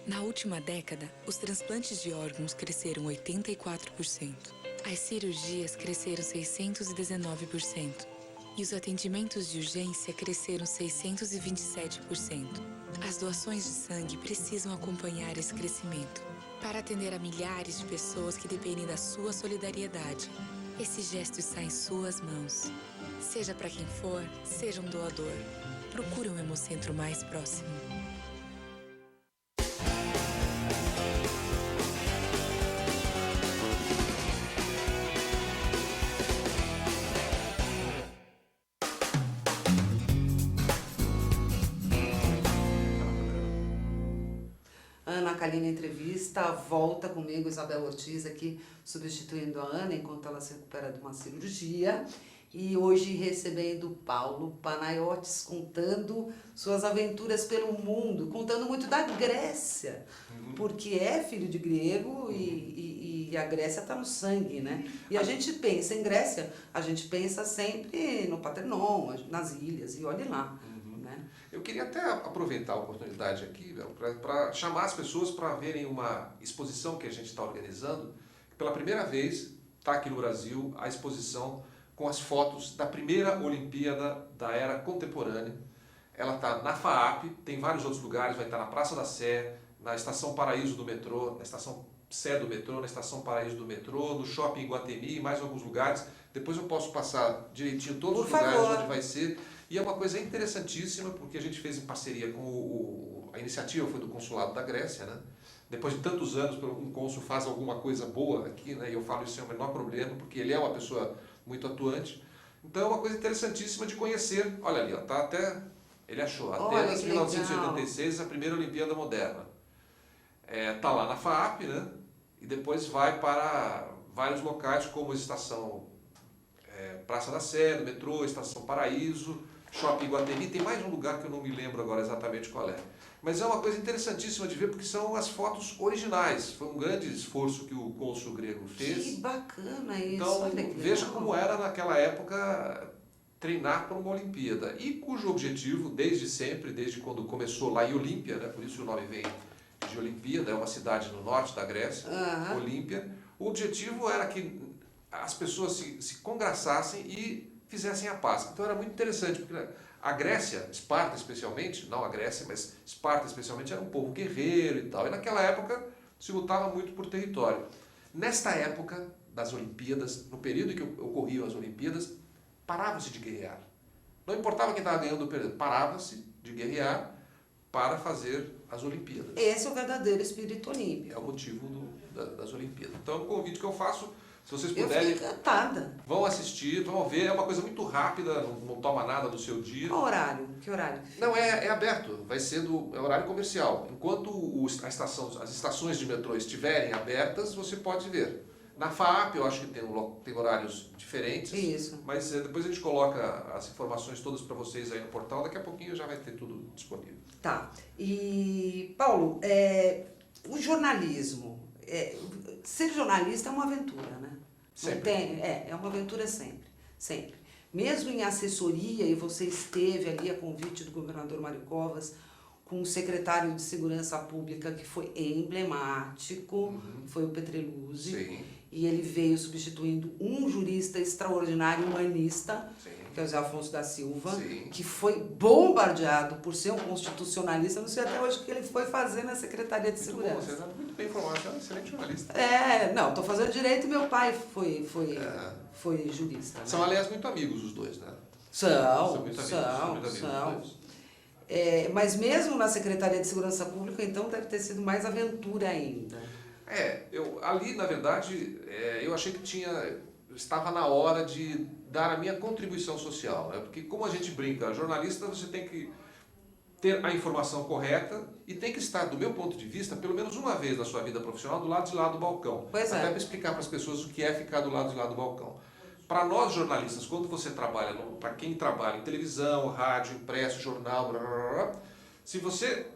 Na última década, os transplantes de órgãos cresceram 84%. As cirurgias cresceram 619%. E os atendimentos de urgência cresceram 627%. As doações de sangue precisam acompanhar esse crescimento para atender a milhares de pessoas que dependem da sua solidariedade. Esse gesto está em suas mãos. Seja para quem for, seja um doador. Procure um hemocentro mais próximo. Ana Kaline Entrevista, volta comigo, Isabel Ortiz, aqui substituindo a Ana enquanto ela se recupera de uma cirurgia. E hoje recebendo Paulo Panayotis, contando suas aventuras pelo mundo, contando muito da Grécia, porque é filho de grego e a Grécia está no sangue, né? E a gente pensa em Grécia, a gente pensa sempre no Partenon, nas ilhas, e olhe lá. Eu queria até aproveitar a oportunidade aqui para chamar as pessoas para verem uma exposição que a gente está organizando. Pela primeira vez está aqui no Brasil a exposição com as fotos da primeira Olimpíada da era contemporânea. Ela está na FAAP, tem vários outros lugares, vai estar na Praça da Sé, na Estação Paraíso do metrô, na Estação Sé do metrô, na Estação Paraíso do metrô, no Shopping Iguatemi e mais alguns lugares. Depois eu posso passar direitinho todos os lugares onde vai ser. E é uma coisa interessantíssima, porque a gente fez em parceria com a iniciativa foi do Consulado da Grécia, né? Depois de tantos anos, um cônsul faz alguma coisa boa aqui, né? E eu falo isso sem o menor problema, porque ele é uma pessoa muito atuante. Então é uma coisa interessantíssima de conhecer. Olha ali, ó, tá até... Ele achou. Atenas, 1986, a primeira Olimpíada Moderna. Tá lá na FAAP, né? E depois vai para vários locais, como a Estação Praça da Sé, do metrô, Estação Paraíso, Shopping Iguatemi, tem mais um lugar que eu não me lembro agora exatamente qual é. Mas é uma coisa interessantíssima de ver, porque são as fotos originais. Foi um grande esforço que o cônsul grego fez. Que bacana isso. Então, veja como era naquela época treinar para uma Olimpíada. E cujo objetivo, desde sempre, desde quando começou lá em Olímpia, né, por isso o nome vem de Olimpíada, é uma cidade no norte da Grécia, Olímpia, o objetivo era que as pessoas se congraçassem e fizessem a paz. Então era muito interessante, porque a Grécia, Esparta especialmente, não a Grécia, mas Esparta especialmente, era um povo guerreiro e tal. E naquela época se lutava muito por território. Nesta época das Olimpíadas, no período em que ocorriam as Olimpíadas, parava-se de guerrear. Não importava quem estava ganhando ou perdendo, parava-se de guerrear para fazer as Olimpíadas. Esse é o verdadeiro espírito olímpico. É o motivo das Olimpíadas. Então é um convite que eu faço. Se vocês puderem, eu fiquei encantada. Vão assistir, vão ver, é uma coisa muito rápida, não toma nada do seu dia. Qual horário? Que horário? Não, é aberto, vai ser é horário comercial. Enquanto as estações de metrô estiverem abertas, você pode ver. Na FAAP eu acho que tem horários diferentes. Isso. Mas depois a gente coloca as informações todas para vocês aí no portal, daqui a pouquinho já vai ter tudo disponível. Tá. E, Paulo, o jornalismo, ser jornalista é uma aventura, né? Sempre. É uma aventura sempre, sempre. mesmo em assessoria, e você esteve ali a convite do governador Mário Covas, com o secretário de Segurança Pública, que foi emblemático, foi o Petreluzzi, Sim. e ele veio substituindo um jurista extraordinário, humanista, Sim. que é o Zé Afonso da Silva, Sim. que foi bombardeado por ser um constitucionalista. Não sei até hoje o que ele foi fazer na Secretaria de Muito Segurança. bom, você está muito bem informado, você é um excelente jornalista. Não, estou fazendo direito e meu pai foi jurista. Né? São, aliás, muito amigos os dois, né? São, muito amigos, são, muito amigos são. os dois. Mas mesmo na Secretaria de Segurança Pública, então, deve ter sido mais aventura ainda. Ali, na verdade, eu achei que estava na hora de dar a minha contribuição social, né? Porque como a gente brinca, jornalista, você tem que ter a informação correta e tem que estar, do meu ponto de vista, pelo menos uma vez na sua vida profissional, do lado de lá do balcão. Pois é. Até para explicar para as pessoas o que é ficar do lado de lá do balcão. Para nós jornalistas, quando você trabalha, para quem trabalha em televisão, rádio, impresso, jornal, blá, blá, blá, se você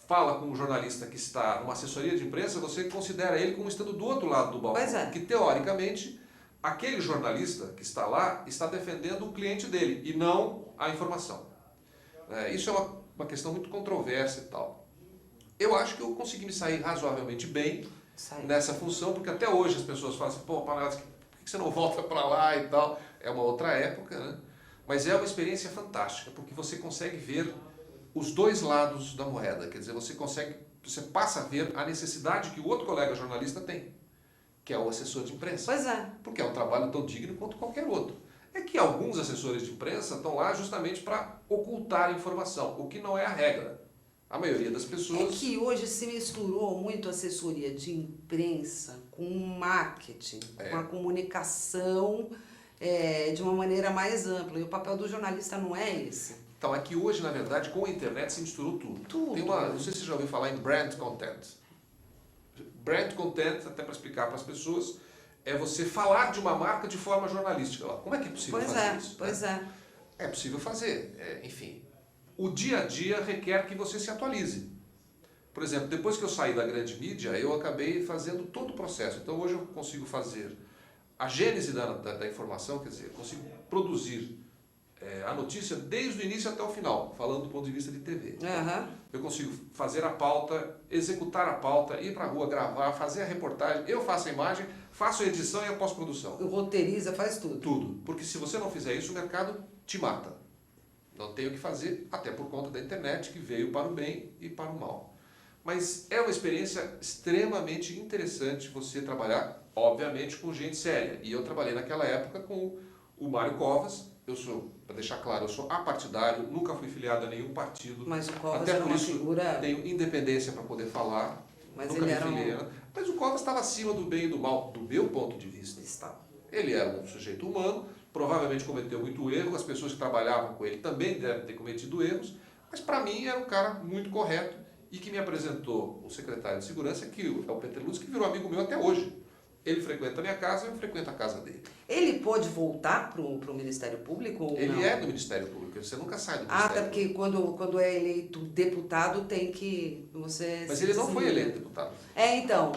fala com um jornalista que está numa assessoria de imprensa, você considera ele como estando do outro lado do balcão. Pois é. Que, teoricamente, aquele jornalista que está lá está defendendo o cliente dele e não a informação. Isso é uma questão muito controversa e tal. Eu acho que eu consegui me sair razoavelmente bem nessa função, porque até hoje as pessoas falam assim, pô, Palhares, por que você não volta para lá e tal? É uma outra época, né? Mas é uma experiência fantástica, porque você consegue ver os dois lados da moeda. Quer dizer, você passa a ver a necessidade que o outro colega jornalista tem, que é o assessor de imprensa. Pois é. Porque é um trabalho tão digno quanto qualquer outro. É que alguns assessores de imprensa estão lá justamente para ocultar a informação, o que não é a regra. A maioria das pessoas... É que hoje se misturou muito assessoria de imprensa com marketing, com a comunicação de uma maneira mais ampla. E o papel do jornalista não é esse. Então, é que hoje, na verdade, com a internet se misturou tudo. Tudo. Não sei se você já ouviu falar em brand content. Brand content, até para explicar para as pessoas, é você falar de uma marca de forma jornalística. Como é que é possível fazer isso? Pois é. É possível fazer. Enfim, o dia a dia requer que você se atualize. Por exemplo, depois que eu saí da grande mídia, eu acabei fazendo todo o processo. Então, hoje eu consigo fazer a gênese da informação, quer dizer, eu consigo produzir a notícia desde o início até o final, falando do ponto de vista de TV. Uhum. Eu consigo fazer a pauta, executar a pauta, ir para a rua, gravar, fazer a reportagem, eu faço a imagem, faço a edição e a pós-produção. Roteiriza, faz tudo. Tudo. Porque se você não fizer isso, o mercado te mata. Não tem o que fazer, até por conta da internet, que veio para o bem e para o mal. Mas é uma experiência extremamente interessante você trabalhar, obviamente, com gente séria. E eu trabalhei naquela época com o Mário Covas. Eu sou, para deixar claro, eu sou apartidário, nunca fui filiado a nenhum partido. Mas o Covas até era por uma isso figura... tenho independência para poder falar. Mas nunca ele me era filiei, né? Mas o Covas estava acima do bem e do mal, do meu ponto de vista. Estava. Ele era um sujeito humano, provavelmente cometeu muito erro, as pessoas que trabalhavam com ele também devem ter cometido erros, mas para mim era um cara muito correto e que me apresentou o secretário de Segurança, que é o Petreluzzi, que virou amigo meu até hoje. Ele frequenta a minha casa, eu frequento a casa dele. Ele pôde voltar para o Ministério Público ou Ele não? é do Ministério Público, você nunca sai do Ministério até porque quando é eleito deputado tem que você... Mas ele não foi eleito deputado. Então,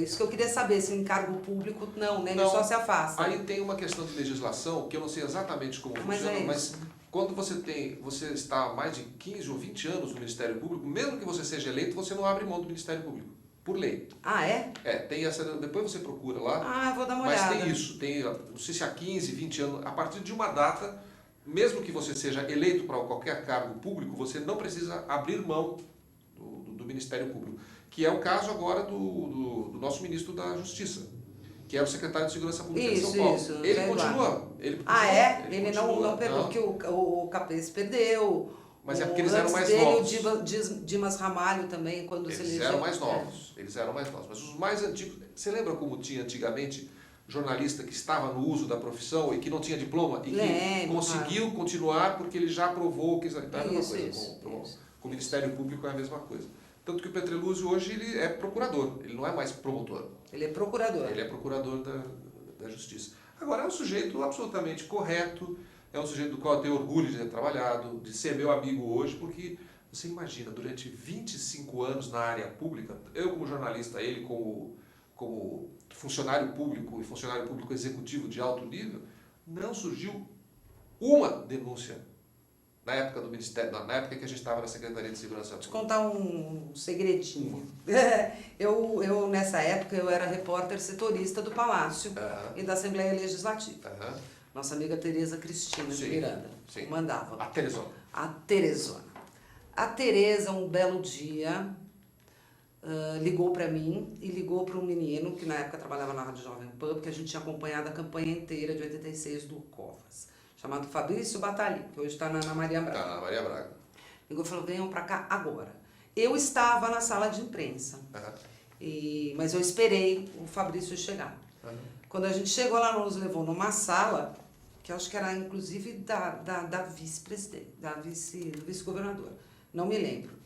isso que eu queria saber, se em cargo público, não, né? Ele Não. só se afasta. Aí tem uma questão de legislação, que eu não sei exatamente como funciona, mas quando você está há mais de 15 ou 20 anos no Ministério Público, mesmo que você seja eleito, você não abre mão do Ministério Público. Por lei. Ah, é? Tem essa. Depois você procura lá. Ah, vou dar uma mas olhada. tem isso, não sei se há 15, 20 anos, a partir de uma data, mesmo que você seja eleito para qualquer cargo público, você não precisa abrir mão do Ministério Público. Que é o caso agora do nosso ministro da Justiça, que é o secretário de Segurança Pública de São Paulo. Isso, ele continua. Ele não perdeu, porque o Capês perdeu. Mas é porque eles eram mais novos. O Dimas Ramalho também, quando se elegeu. Eles eram mais novos. Eles eram mais novos. Mas os mais antigos... Você lembra como tinha antigamente jornalista que estava no uso da profissão e que não tinha diploma? E que conseguiu continuar porque ele já provou que... Então é a mesma coisa. Com o Ministério Público é a mesma coisa. Tanto que o Petreluzzi hoje ele é procurador. Ele não é mais promotor. Ele é procurador. Ele é procurador da Justiça. Agora é um sujeito absolutamente correto. É um sujeito do qual eu tenho orgulho de ter trabalhado, de ser meu amigo hoje, porque você imagina, durante 25 anos na área pública, eu como jornalista, ele como funcionário público e funcionário público executivo de alto nível, não surgiu uma denúncia na época do Ministério, na época que a gente estava na Secretaria de Segurança Pública? Vou te contar um segredinho. Nessa época, eu era repórter setorista do Palácio e da Assembleia Legislativa. Nossa amiga Tereza Cristina de Miranda mandava. A Teresona. A Teresona. A Tereza, um belo dia, ligou para mim e ligou para um menino que na época trabalhava na Rádio Jovem Pan, porque a gente tinha acompanhado a campanha inteira de 86 do Covas, chamado Fabrício Batalha, que hoje está na Maria Braga. Está na Maria Braga. Ligou e falou, venham para cá agora. Eu estava na sala de imprensa, mas eu esperei o Fabrício chegar. Quando a gente chegou lá, nos levou numa sala, que eu acho que era inclusive da vice-presidente, do vice-governador, não me lembro.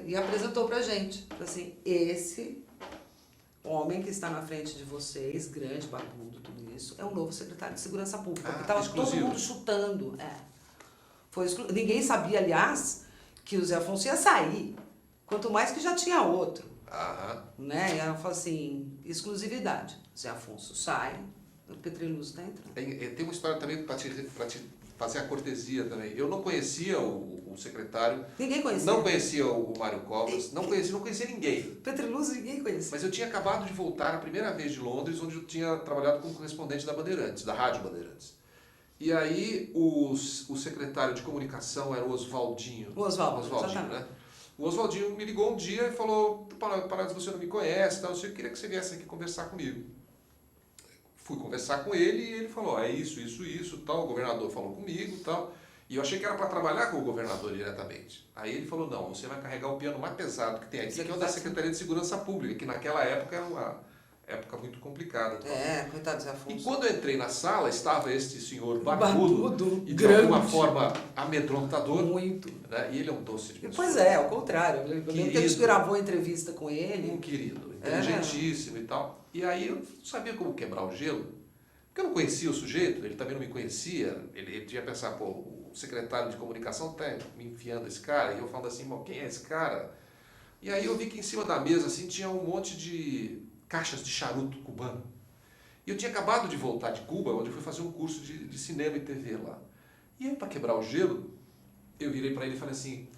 E apresentou pra gente, assim, esse homem que está na frente de vocês, grande, barbudo, tudo isso, é o novo secretário de Segurança Pública, porque estava todo mundo chutando. Ninguém sabia, aliás, que o Zé Afonso ia sair, quanto mais que já tinha outro. Né? E ela falou assim, exclusividade. Zé Afonso sai, o Petreluz está entrando. Tem uma história também para te fazer a cortesia também. Eu não conhecia o secretário. Ninguém conhecia. Não conhecia o Mário Covas. Não conhecia ninguém. Petreluz ninguém conhecia. Mas eu tinha acabado de voltar a primeira vez de Londres, onde eu tinha trabalhado como correspondente da Bandeirantes, da Rádio Bandeirantes. E aí o secretário de comunicação era o Oswaldinho. O Oswaldinho, né? O Oswaldinho me ligou um dia e falou, Parades, você não me conhece, então, eu queria que você viesse aqui conversar comigo. Fui conversar com ele e ele falou, é isso, tal, o governador falou comigo, tal. E eu achei que era para trabalhar com o governador diretamente. Aí ele falou, não, você vai carregar o piano mais pesado que tem aqui, que é o da Secretaria de Segurança Pública, que naquela época era uma época muito complicada. Coitado do Zé Afonso. E quando eu entrei na sala, estava este senhor barbudo e de grande, alguma forma amedrontador. Muito. Né? E ele é um doce de pessoa. Pois é, ao contrário. Eu lembro que a gente gravou a entrevista com ele. Um querido, inteligentíssimo e tal. E aí eu não sabia como quebrar o gelo, porque eu não conhecia o sujeito, ele também não me conhecia. Ele tinha pensado, pô, o secretário de comunicação está me enfiando esse cara. E eu falando assim, quem é esse cara? E aí eu vi que em cima da mesa assim, tinha um monte de caixas de charuto cubano. E eu tinha acabado de voltar de Cuba, onde eu fui fazer um curso de cinema e TV lá. E aí, para quebrar o gelo, eu virei para ele e falei assim,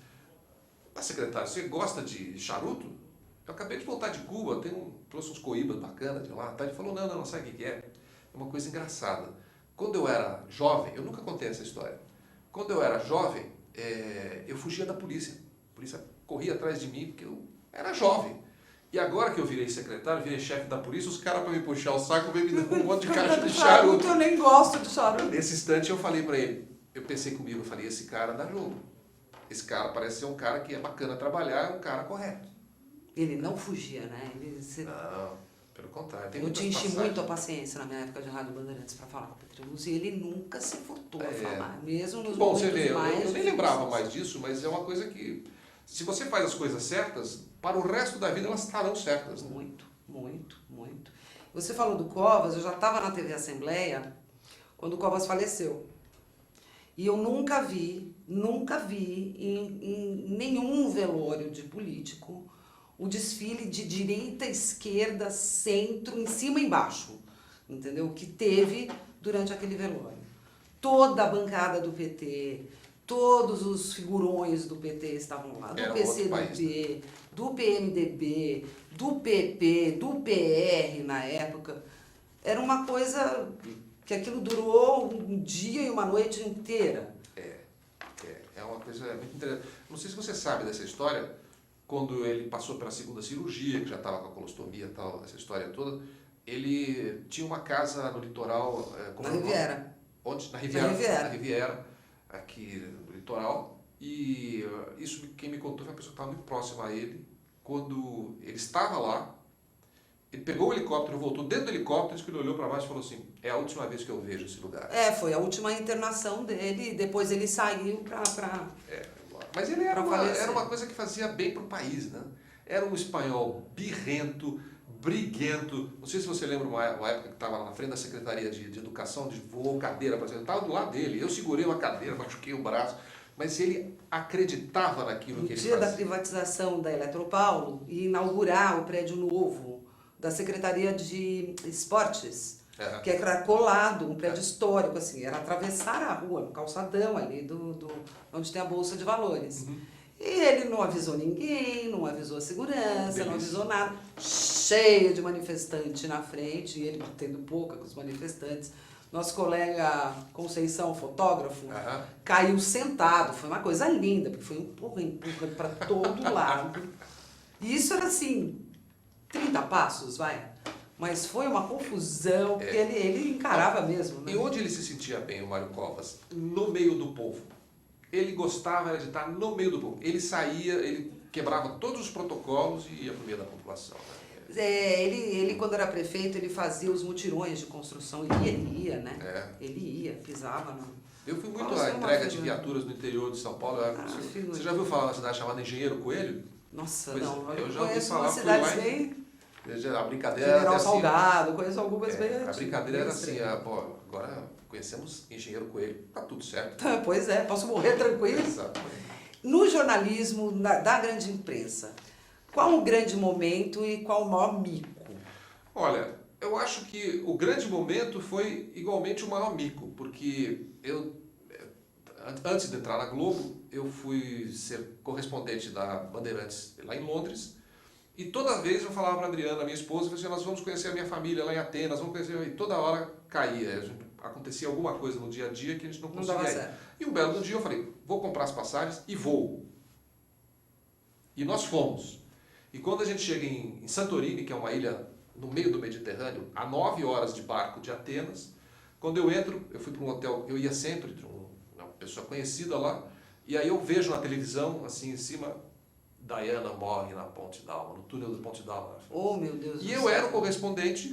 secretário, você gosta de charuto? Eu acabei de voltar de Cuba, trouxe uns coíbas bacanas de lá. Tá? Ele falou, não, sabe o que é? É uma coisa engraçada. Quando eu era jovem, eu nunca contei essa história. Quando eu era jovem, eu fugia da polícia. A polícia corria atrás de mim porque eu era jovem. E agora que eu virei secretário, virei chefe da polícia, os caras para me puxar o saco vêm me dar um monte de caixa de charuto. Eu nem gosto de charuto. Nesse instante eu falei para ele, eu pensei comigo, eu falei, esse cara dá jogo. Esse cara parece ser um cara que é bacana trabalhar, é um cara correto. Ele não fugia, né? Não, pelo contrário. Eu te enchi muito a paciência na minha época de Rádio Bandeirantes para falar com o Petreluz e ele nunca se furtou a falar, mesmo nos Bom, momentos você vê, mais eu nem lembrava mais disso, mas é uma coisa que, se você faz as coisas certas, para o resto da vida elas estarão certas. Né? Muito. Você falou do Covas, eu já estava na TV Assembleia quando o Covas faleceu. E eu nunca vi em nenhum velório de político o desfile de direita, esquerda, centro, em cima e embaixo, entendeu? Que teve durante aquele velório. Toda a bancada do PT, todos os figurões do PT estavam lá, do PCdoB, do PMDB, do PP, do PR na época. Era uma coisa que aquilo durou um dia e uma noite inteira. É uma coisa muito interessante. Não sei se você sabe dessa história, quando ele passou pela segunda cirurgia, que já estava com a colostomia e tal, essa história toda, ele tinha uma casa no litoral... Na Riviera. Onde? Na Riviera. Na Riviera, aqui no litoral. E isso quem me contou foi uma pessoa que estava muito próxima a ele. Quando ele estava lá, ele pegou o helicóptero, voltou dentro do helicóptero, disse que ele olhou para baixo e falou assim, é a última vez que eu vejo esse lugar. Foi a última internação dele, depois ele saiu para... Mas ele era uma coisa que fazia bem para o país, né? Era um espanhol birrento, briguento. Não sei se você lembra uma época que estava na frente da Secretaria de Educação, voou cadeira para estava do lado dele. Eu segurei uma cadeira, machuquei o braço. Mas ele acreditava naquilo que ele fazia. No dia da privatização da Eletropaulo e inaugurar o prédio novo da Secretaria de Esportes, que era colado, um prédio histórico, assim, era atravessar a rua, no calçadão ali, onde tem a Bolsa de Valores. E ele não avisou ninguém, não avisou a segurança, não avisou nada. Cheio de manifestante na frente, e ele batendo boca com os manifestantes. Nosso colega Conceição, fotógrafo, caiu sentado. Foi uma coisa linda, porque foi empurra para todo lado. E isso era assim, 30 passos, vai. Mas foi uma confusão, porque ele encarava mesmo. Né? E onde ele se sentia bem, o Mário Covas? No meio do povo. Ele gostava de estar no meio do povo. Ele saía, ele quebrava todos os protocolos e ia para o meio da população. Né? Ele, quando era prefeito, ele fazia os mutirões de construção, ele ia, né? Ele ia, pisava no... Eu fui muito à entrega de viaturas no interior de São Paulo. Você já ouviu falar de uma cidade chamada Engenheiro Coelho? Nossa, pois não. Eu já ouvi falar, fui lá bem... A brincadeira General era assim, Salgado, conheço algumas bem a brincadeira era assim, agora conhecemos Engenheiro Coelho, tá tudo certo. Pois é, posso morrer tranquilo. Exatamente. No jornalismo da grande imprensa, qual o grande momento e qual o maior mico? Olha, eu acho que o grande momento foi igualmente o maior mico, porque antes de entrar na Globo, eu fui ser correspondente da Bandeirantes lá em Londres. E toda vez eu falava para a Adriana, minha esposa, assim, nós vamos conhecer a minha família lá em Atenas, vamos conhecer... E toda hora caía, acontecia alguma coisa no dia a dia que a gente não conseguia ir. E um belo dia eu falei, vou comprar as passagens e vou. E nós fomos. E quando a gente chega em Santorini, que é uma ilha no meio do Mediterrâneo, a 9 horas de barco de Atenas, quando eu entro, eu fui para um hotel, eu ia sempre, uma pessoa conhecida lá, e aí eu vejo na televisão, assim em cima... Diana morre na Ponte d'Alma, no túnel da Ponte d'Alma. Oh, meu Deus do céu. E eu era o correspondente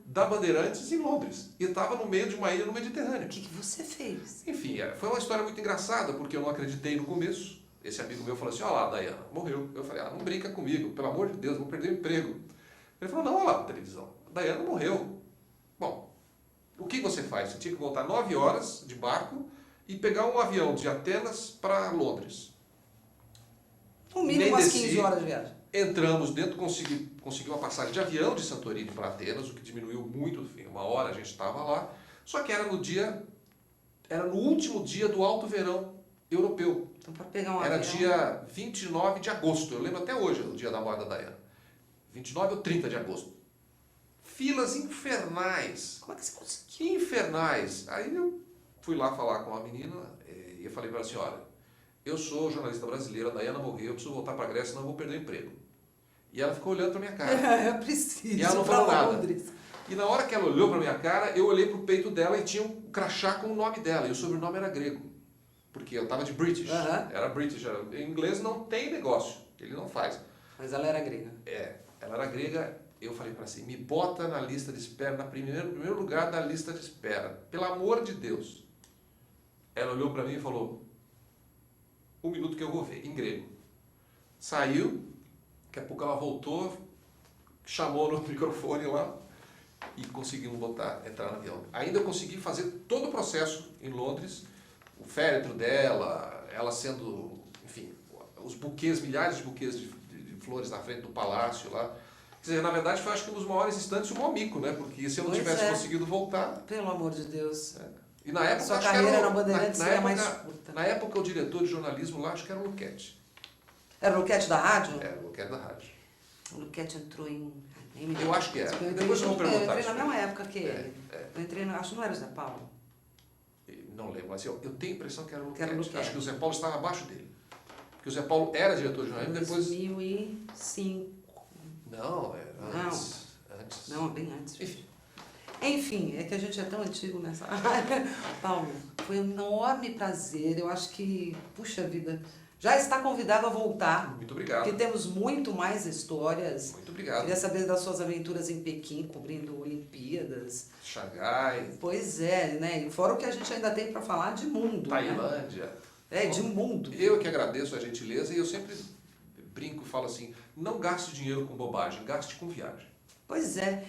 da Bandeirantes em Londres. E estava no meio de uma ilha no Mediterrâneo. O que você fez? Enfim, foi uma história muito engraçada, porque eu não acreditei no começo. Esse amigo meu falou assim, olha lá, Diana, morreu. Eu falei, não brinca comigo, pelo amor de Deus, vou perder o emprego. Ele falou, não, olha lá na televisão, Diana morreu. Bom, o que você faz? Você tinha que voltar 9 horas de barco e pegar um avião de Atenas para Londres. No mínimo umas 15 horas de viagem. Entramos dentro, consegui uma passagem de avião de Santorini para Atenas, o que diminuiu muito, enfim, 1 hora a gente estava lá. Só que era no último dia do alto verão europeu. Então, para pegar um era avião... dia 29 de agosto, eu lembro até hoje o dia da morte da Diana. 29 ou 30 de agosto. Filas infernais. Como é que você conseguiu? Infernais. Aí eu fui lá falar com a menina e eu falei para ela assim, olha, eu sou jornalista brasileira, a Diana morreu, eu preciso voltar para a Grécia, senão eu vou perder o emprego. E ela ficou olhando para minha cara. Eu preciso. E ela não falou nada. E na hora que ela olhou para minha cara, eu olhei para o peito dela e tinha um crachá com o nome dela. E o sobrenome era grego. Porque eu estava de British. Era British. Em inglês não tem negócio. Ele não faz. Mas ela era grega. Ela era grega. Eu falei para ela assim, me bota na lista de espera, no primeiro lugar da lista de espera. Pelo amor de Deus. Ela olhou para mim e falou... 1 minuto que eu vou ver, em grego. Saiu, daqui a pouco ela voltou, chamou no microfone lá e conseguimos entrar no avião. Ainda eu consegui fazer todo o processo em Londres, o féretro dela, ela sendo, enfim, os buquês, milhares de buquês de flores na frente do palácio lá. Quer dizer, na verdade foi acho que um dos maiores instantes o maior mico, né? Porque se eu não tivesse conseguido voltar... Pelo amor de Deus. E na época, sua carreira na Bandeirantes seria mais curta. Na época, o diretor de jornalismo lá, acho que era o Luquete. Era o Luquete da rádio? Era o Luquete da rádio. O Luquete entrou em... Eu acho que era. Depois eu vou perguntar. Eu entrei na mesma época que ele. Eu entrei, acho que não era o Zé Paulo. Não lembro, mas eu tenho a impressão que era o Luquete. Acho que o Zé Paulo estava abaixo dele. Porque o Zé Paulo era diretor de jornalismo depois... 2005. Não, era antes. Não, bem antes. Enfim, é que a gente é tão antigo nessa área. Paulo, foi um enorme prazer. Eu acho que, puxa vida, já está convidado a voltar. Muito obrigado. Porque temos muito mais histórias. Muito obrigado. Queria saber das suas aventuras em Pequim, cobrindo Olimpíadas. Xangai. Pois é, né? E fora o que a gente ainda tem para falar de mundo. Tailândia. Né? De mundo. Eu que agradeço a gentileza e eu sempre brinco, falo assim, não gaste dinheiro com bobagem, gaste com viagem. Pois é.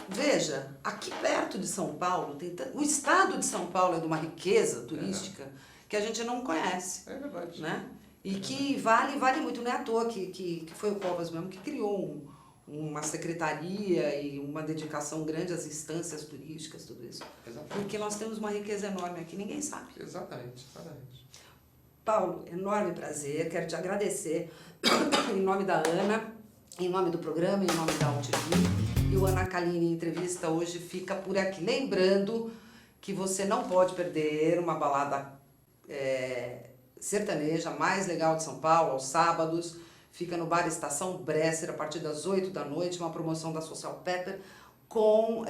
Veja, aqui perto de São Paulo, o estado de São Paulo é de uma riqueza turística que a gente não conhece. É verdade. Né? E que vale muito, não é à toa que foi o Covas mesmo que criou uma secretaria e uma dedicação grande às instâncias turísticas, tudo isso. Exatamente. Porque nós temos uma riqueza enorme aqui, ninguém sabe. Exatamente, exatamente. Paulo, enorme prazer, quero te agradecer em nome da Ana, em nome do programa, em nome da UTV. E o Ana Calini Entrevista hoje fica por aqui. Lembrando que você não pode perder uma balada sertaneja mais legal de São Paulo, aos sábados. Fica no Bar Estação Bresser, a partir das 8 da noite, uma promoção da Social Pepper com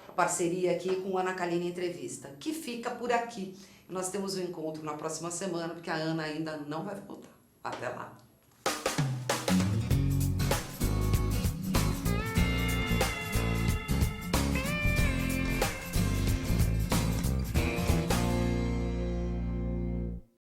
a parceria aqui com o Ana Calini Entrevista, que fica por aqui. Nós temos um encontro na próxima semana, porque a Ana ainda não vai voltar. Até lá!